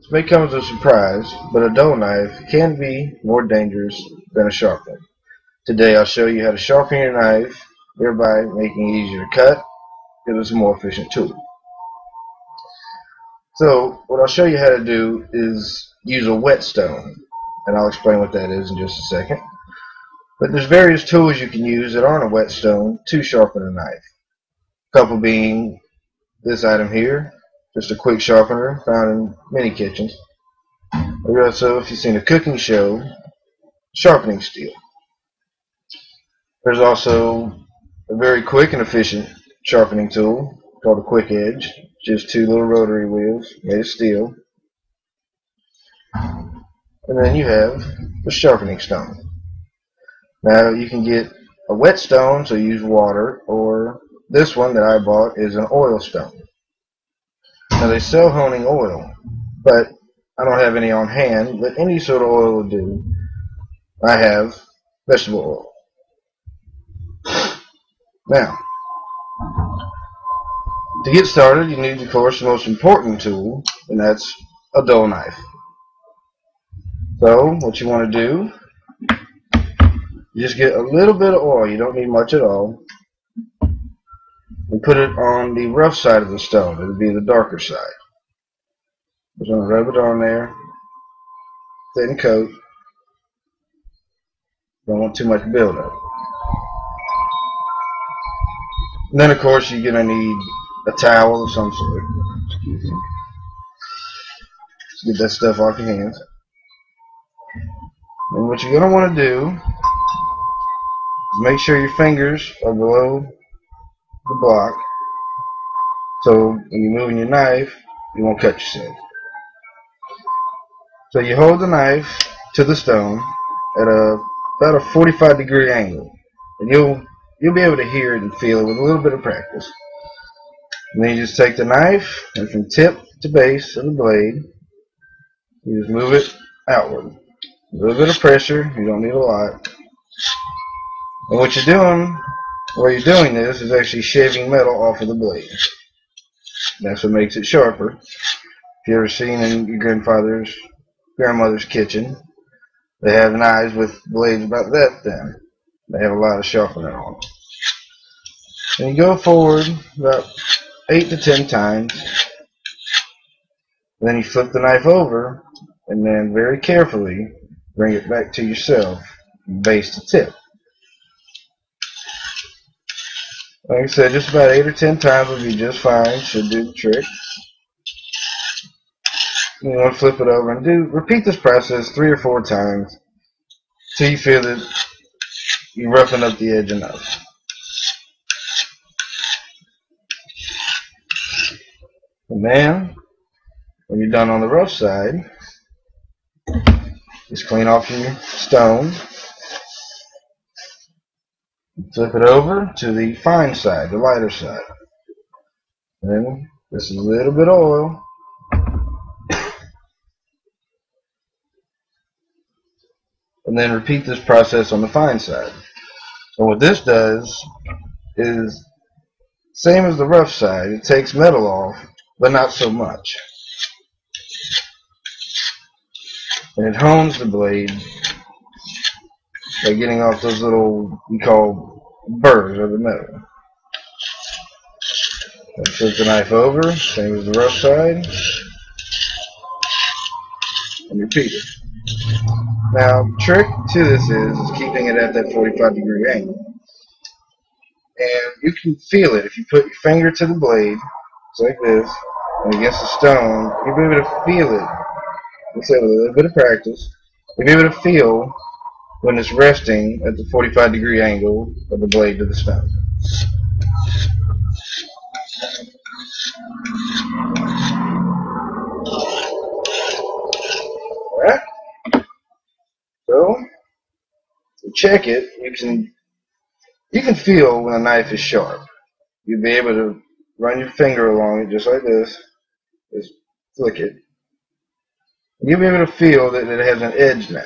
This may come as a surprise, but a dull knife can be more dangerous than a sharp one. Today I'll show you how to sharpen your knife, thereby making it easier to cut, because it's a more efficient tool. So what I'll show you how to do is use a whetstone, and I'll explain what that is in just a second. But there's various tools you can use that aren't a whetstone to sharpen a knife. A couple being this item here, just a quick sharpener found in many kitchens. Or also, if you've seen a cooking show, sharpening steel. There's also a very quick and efficient sharpening tool called a quick edge, just two little rotary wheels made of steel. And then you have the sharpening stone. Now you can get a whetstone, so use water, or this one that I bought is an oil stone. Now they sell honing oil, but I don't have any on hand, but any sort of oil will do. I have vegetable oil. Now, to get started, you need, of course, the most important tool, and that's a dull knife. So, what you want to do, you just get a little bit of oil, you don't need much at all, and put it on the rough side of the stone. It would be the darker side. Just going to rub it on there, thin coat. Don't want too much buildup. And then, of course, you're going to need a towel of some sort. Excuse me. Just get that stuff off your hands. And what you're going to want to do is make sure your fingers are below the block, so when you're moving your knife, you won't cut yourself. So you hold the knife to the stone at about a 45-degree angle, and you'll be able to hear it and feel it with a little bit of practice. And then you just take the knife, and from tip to base of the blade, you just move it outward. A little bit of pressure, you don't need a lot. And what you're doing, while you're doing this, is actually shaving metal off of the blade. That's what makes it sharper. If you ever seen in your grandmother's kitchen, they have knives with blades about that thin. They have a lot of sharpener on them. And you go forward about 8 to 10 times. Then you flip the knife over, and then very carefully bring it back to yourself, base to tip. Like I said, just about 8 or 10 times will be just fine. Should do the trick. You want to flip it over and repeat this process 3 or 4 times till you feel that you roughen up the edge enough. And then, when you're done on the rough side, just clean off your stone. Flip it over to the fine side, the lighter side. And then, this is a little bit of oil. And then repeat this process on the fine side. And what this does is, same as the rough side, it takes metal off, but not so much. And it hones the blade by getting off those little, we call burrs of the metal. And flip the knife over, same as the rough side, and repeat it. Now, trick to this is keeping it at that 45-degree angle. And you can feel it if you put your finger to the blade, just like this, and against the stone, you'll be able to feel it. Let's say with a little bit of practice, you'll be able to feel when it's resting at the 45-degree angle of the blade to the stone. Alright? So, to check it, you can feel when a knife is sharp. You'll be able to run your finger along it just like this. Just flick it. You'll be able to feel that it has an edge now.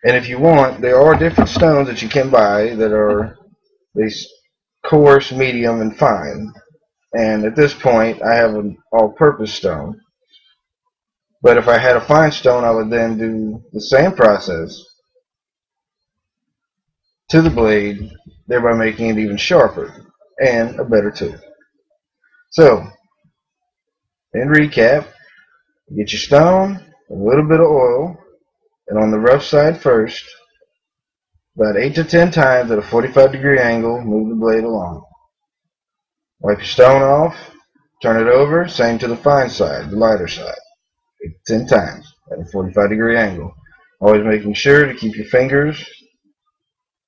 And if you want, there are different stones that you can buy that are these coarse, medium, and fine. And at this point, I have an all-purpose stone. But if I had a fine stone, I would then do the same process to the blade, thereby making it even sharper and a better tool. So, in recap, get your stone, a little bit of oil, and on the rough side first, about 8 to 10 times at a 45-degree angle, move the blade along. Wipe your stone off, turn it over, same to the fine side, the lighter side, 8 to 10 times at a 45-degree angle. Always making sure to keep your fingers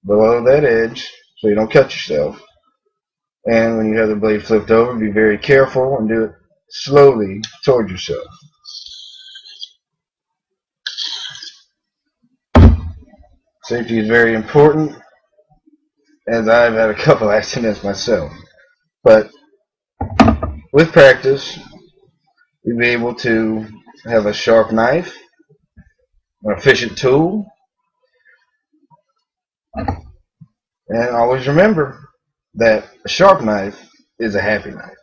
below that edge so you don't cut yourself. And when you have the blade flipped over, be very careful and do it slowly toward yourself. Safety is very important, as I've had a couple accidents myself. But with practice, you'll be able to have a sharp knife, an efficient tool, and always remember that a sharp knife is a happy knife.